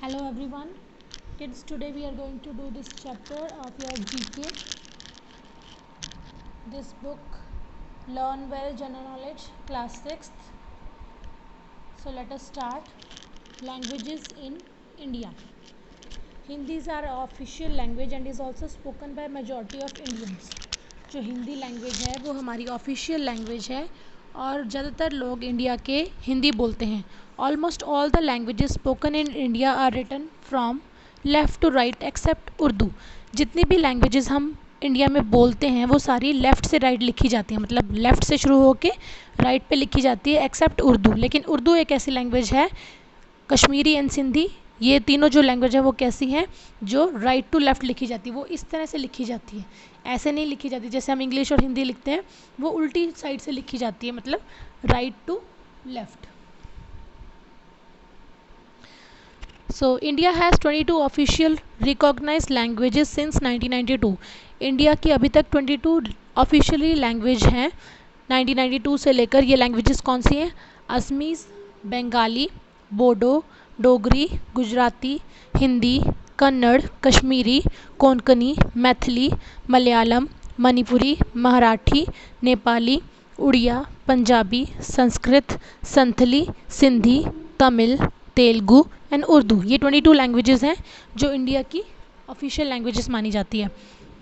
Hello everyone, kids. Today we are going to do this chapter of your GK. This book, Learn Well General Knowledge, Class 6th. So let us start. Languages in India. Hindi is our official language and is also spoken by majority of Indians. जो Hindi language है वो हमारी official language है और ज़्यादातर लोग India के हिंदी बोलते हैं. Almost all the languages spoken in India are written from left to right except Urdu. जितनी भी लैंग्वेजेस हम इंडिया में बोलते हैं वो सारी लेफ़्ट से राइट लिखी जाती हैं, मतलब लेफ़्ट से शुरू होकर राइट पे लिखी जाती है एक्सेप्ट उर्दू. लेकिन उर्दू एक ऐसी लैंग्वेज है, कश्मीरी एंड सिंधी, ये तीनों जो लैंग्वेज है वो कैसी हैं, जो राइट टू लेफ़्ट लिखी जाती है. वो इस तरह से लिखी जाती है, ऐसे नहीं लिखी जाती जैसे हम इंग्लिश और हिंदी लिखते हैं. वो उल्टी साइड से लिखी जाती है, मतलब right to left. So India has 22 official recognised languages since 1992. India की अभी तक 22 ऑफिशियली लैंग्वेज हैं 1992 से लेकर. ये लैंग्वेजेस कौन सी हैं? असमीज़, बंगाली, बोडो, डोगरी, गुजराती, हिंदी, कन्नड़, कश्मीरी, कोंकणी, मैथिली, मलयालम, मणिपुरी, मराठी, नेपाली, उड़िया, पंजाबी, संस्कृत, संथली, सिंधी, तमिल, तेलुगु एंड उर्दू. ये 22 लैंग्वेजेस हैं जो इंडिया की ऑफिशियल लैंग्वेजेस मानी जाती है.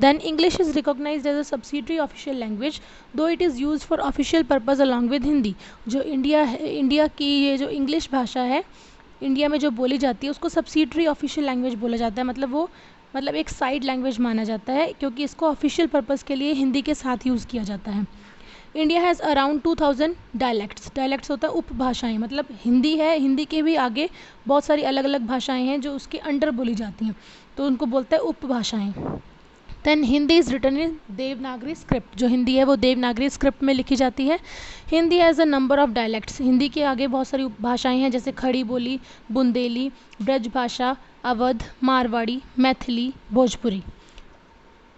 Then English is recognized as a subsidiary official language, though it is used for official purpose along with Hindi. जो इंडिया की ये जो इंग्लिश भाषा है इंडिया में जो बोली जाती है उसको सब्सिडरी ऑफिशियल लैंग्वेज बोला जाता है. मतलब एक साइड लैंग्वेज माना जाता है क्योंकि इसको ऑफिशियल पर्पज़ के लिए हिंदी के साथ यूज़ किया जाता है. India has around 2000 dialects. Dialects होता है उपभाषाएँ, मतलब हिंदी है, हिंदी के भी आगे बहुत सारी अलग अलग भाषाएँ हैं जो उसके अंडर बोली जाती हैं, तो उनको बोलते हैं उपभाषाएँ. Then Hindi is written in Devanagari script. जो हिंदी है वो देवनागरी स्क्रिप्ट में लिखी जाती है. Hindi has a number of dialects. Hindi के आगे बहुत सारी भाषाएं हैं जैसे खड़ी बोली, Bundeli, Braj Bhasha, Awadh, Marwari, Maithili, Bhojpuri.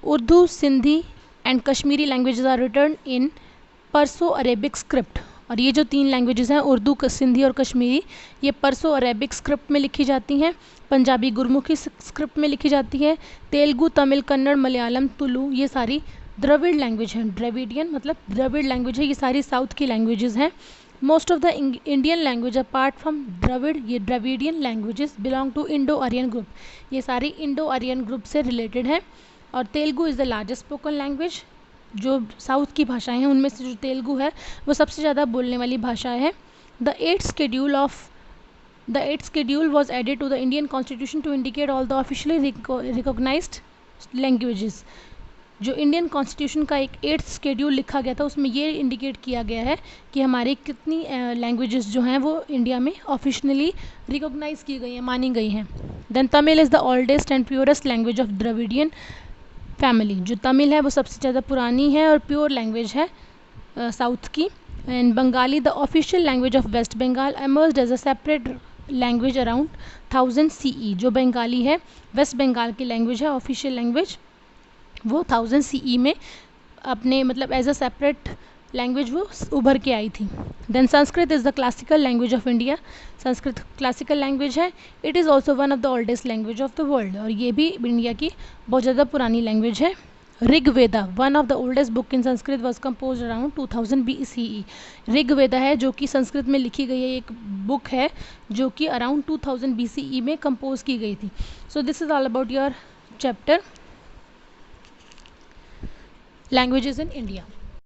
Urdu, Sindhi and Kashmiri languages are written in Perso Arabic script. और ये जो 3 लैंग्वेजेस हैं उर्दू, सिंधी और कश्मीरी, ये परसो अरेबिक स्क्रिप्ट में लिखी जाती हैं. पंजाबी गुरमुखी स्क्रिप्ट में लिखी जाती है. तेलुगु, तमिल, कन्नड़, मलयालम, तुलु ये सारी द्रविड़ लैंग्वेज हैं. द्रविडियन मतलब द्रविड़ लैंग्वेज है, ये सारी साउथ की लैंग्वेजेस हैं. Most of the Indian language apart from Dravid, ये Dravidian languages belong to Indo Aryan group. ये सारी इंडो आर्यन ग्रुप से रिलेटेड है. और Telugu is the largest spoken language. जो साउथ की भाषाएं हैं उनमें से जो तेलुगु है वो सबसे ज़्यादा बोलने वाली भाषा है. The eighth schedule was added to the Indian Constitution to indicate all the officially recognized languages. जो इंडियन कॉन्स्टिट्यूशन का एक 8th शेड्यूल लिखा गया था उसमें ये इंडिकेट किया गया है कि हमारी कितनी लैंग्वेजेस जो हैं वो इंडिया में ऑफिशियली रिकॉग्नाइज की गई हैं, मानी गई हैं. Then Tamil is the oldest and purest language of Dravidian family. जो तमिल है वो सबसे ज़्यादा पुरानी है और प्योर लैंग्वेज है साउथ की. And Bengali the official language of West Bengal emerged as a separate language around 1000 CE. जो बंगाली है वेस्ट बंगाल की लैंग्वेज है, ऑफिशियल लैंग्वेज, वो 1000 CE में अपने मतलब एज अ सेपरेट लैंग्वेज वो उभर के आई थी. Then Sanskrit is the classical language of India. Sanskrit classical language है. It is also one of the oldest language of the world. और ये भी इंडिया की बहुत ज़्यादा पुरानी लैंग्वेज है. Rigveda, one of the oldest book in Sanskrit, was compose around 2000 BCE. Rigveda है जो कि संस्कृत में लिखी गई है, एक बुक है जो कि अराउंड 2000 BCE में कंपोज की गई थी. So this is all about your chapter languages in India.